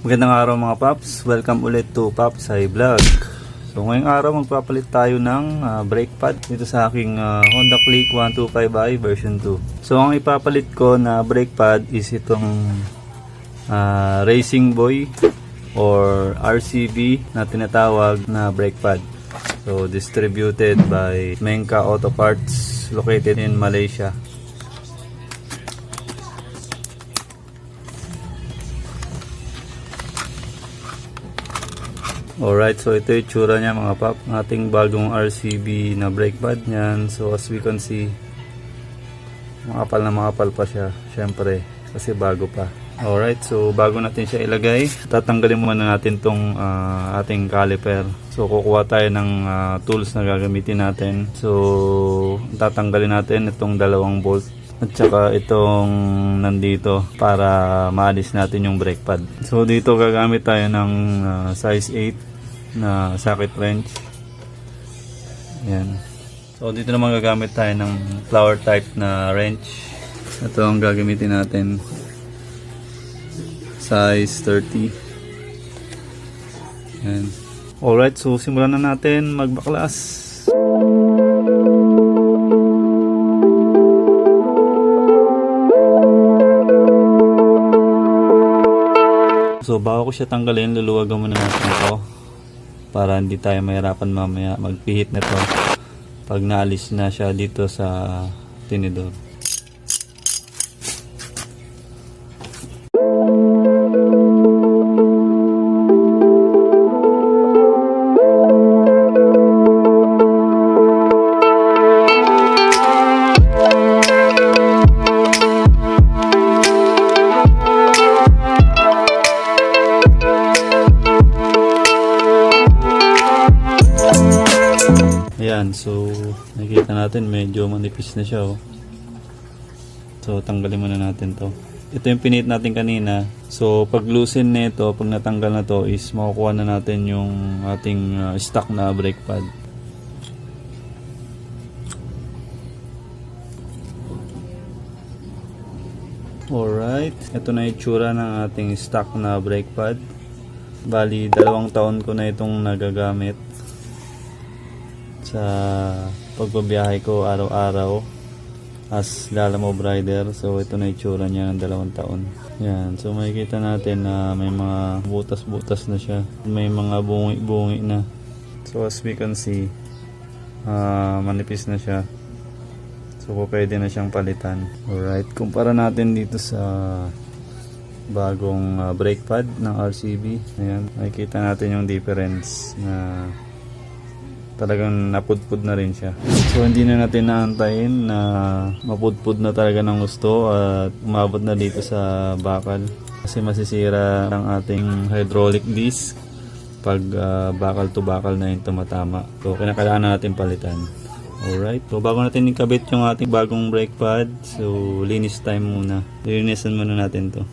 Magandang araw mga paps, welcome ulit to Papsay Vlog. So ngayong araw magpapalit tayo ng brake pad dito sa aking Honda Click 125i version 2. So ang ipapalit ko na brake pad is itong Racing Boy or RCB na tinatawag na brake pad. So distributed by Mengka Auto Parts located in Malaysia. Alright, so ito yung tsura niya mga pap, ating bagong RCB na brake pad niyan. So as we can see, makapal na makapal pa siya, syempre kasi bago pa. Alright, so bago natin siya ilagay, tatanggalin muna natin tong ating caliper. So kukuha tayo ng tools na gagamitin natin. So tatanggalin natin itong dalawang bolt at saka itong nandito para maalis natin yung brake pad. So dito gagamit tayo ng size 8 na socket wrench. Yan. So dito naman gagamit tayo ng flower type na wrench. Ito ang gagamitin natin. Size 30. Yan. Alright, so simulan na natin magbaklas. So bago ko siya tanggalin, luluwagan muna natin ito para hindi tayo mahirapan mamaya magpihit nito pag naalis na siya dito sa tinidor. Ayan, so nakikita natin medyo manipis na siya, oh. So tanggalin muna natin to. Ito yung pinit natin kanina. So pag loosen nito, pag natanggal na to, is makukuha na natin yung ating stock na brake pad. Alright, ito na yung tsura ng ating stock na brake pad. Bali 2 taon ko na itong nagagamit sa pagbabiyahe ko araw-araw as Lalamove rider. So ito na itsura niya ng 2 taon. Yan, so makikita natin na may mga butas-butas na siya, may mga bungi-bungi na. So as we can see, manipis na siya. So pwede na siyang palitan. Alright, kumpara natin dito sa bagong brake pad ng RCB. Ayan, makikita natin yung difference na talagang napudpud na rin siya. So hindi na natin naantayin na mapudpud na talaga ng gusto at umabot na dito sa bakal, kasi masisira ang ating hydraulic disc pag bakal to bakal na yung tumatama. So kinakailangan natin palitan. Alright, so bago natin ikabit yung ating bagong brake pad, so linis time muna. Linisan muna natin to.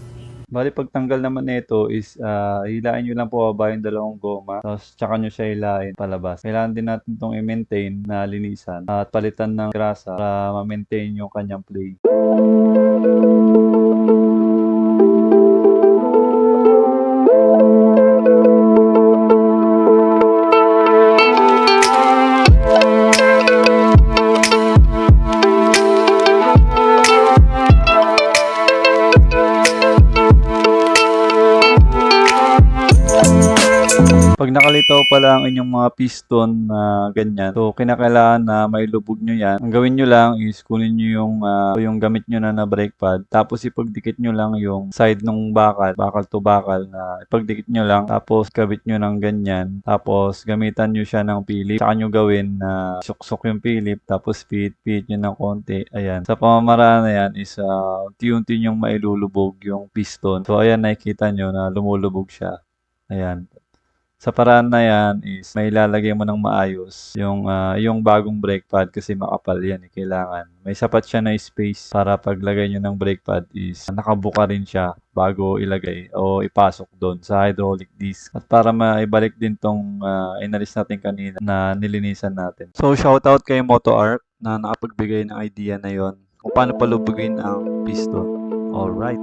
Bali pagtanggal naman nito is hilain nyo lang po ba yung 2 goma, tapos tsaka nyo siya hilain palabas. Kailangan din natin itong i-maintain na linisan at palitan ng grasa para ma-maintain yung kanyang play. Pag nakalitaw pala ang inyong mga piston na ganyan, so kinakailangan na may lubog nyo yan. Ang gawin nyo lang is kunin nyo yung gamit nyo na brake pad, tapos ipagdikit nyo lang yung side ng bakal to bakal na ipagdikit nyo lang, tapos kabit nyo ng ganyan, tapos gamitan nyo siya ng Philip. Saka nyo gawin na suksok yung Philip, tapos pihit nyo ng konti. Ayan, sa pamamaraan na yan is unti-unti nyong mailulubog yung piston. So ayan, nakikita nyo na lumulubog siya. Ayan. Sa paraan na yan is may ilalagay mo ng maayos yung bagong brake pad, kasi makapal yan, kailangan may sapat siya na space para paglagay nyo ng brake pad is nakabuka rin siya bago ilagay o ipasok doon sa hydraulic disc, at para maibalik din tong inalis natin kanina na nilinisan natin. So shoutout kay MotoArc na nakapagbigay ng idea na yon kung paano palubugin ang piston. Alright.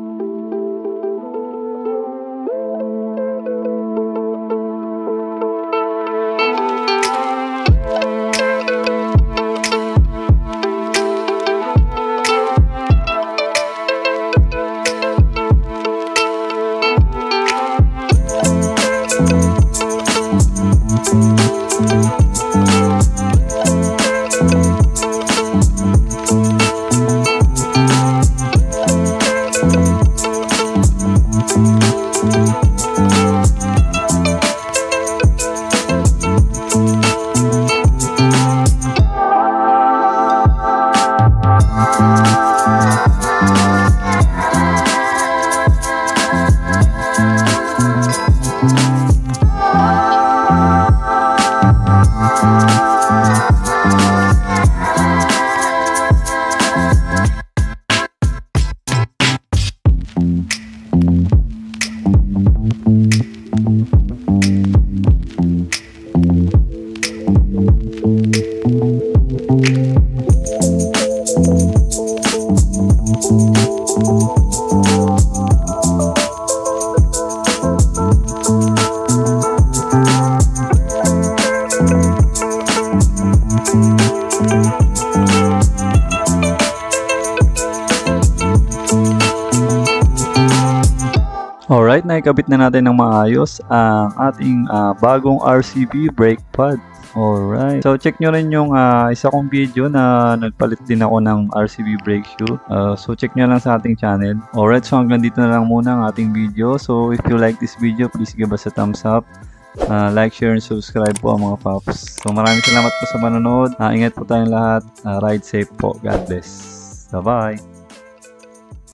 Alright, naikabit na natin ng maayos ang ating bagong RCB brake pad. Alright. So, check nyo rin yung isa kong video na nagpalit din ako ng RCB brake shoe. So, check nyo lang sa ating channel. Alright, so hanggang dito na lang muna ang ating video. So, if you like this video, please give us a thumbs up. Like, share, and subscribe po mga paps. So, maraming salamat po sa panonood. Ingat po tayong lahat. Ride safe po. God bless. Bye-bye.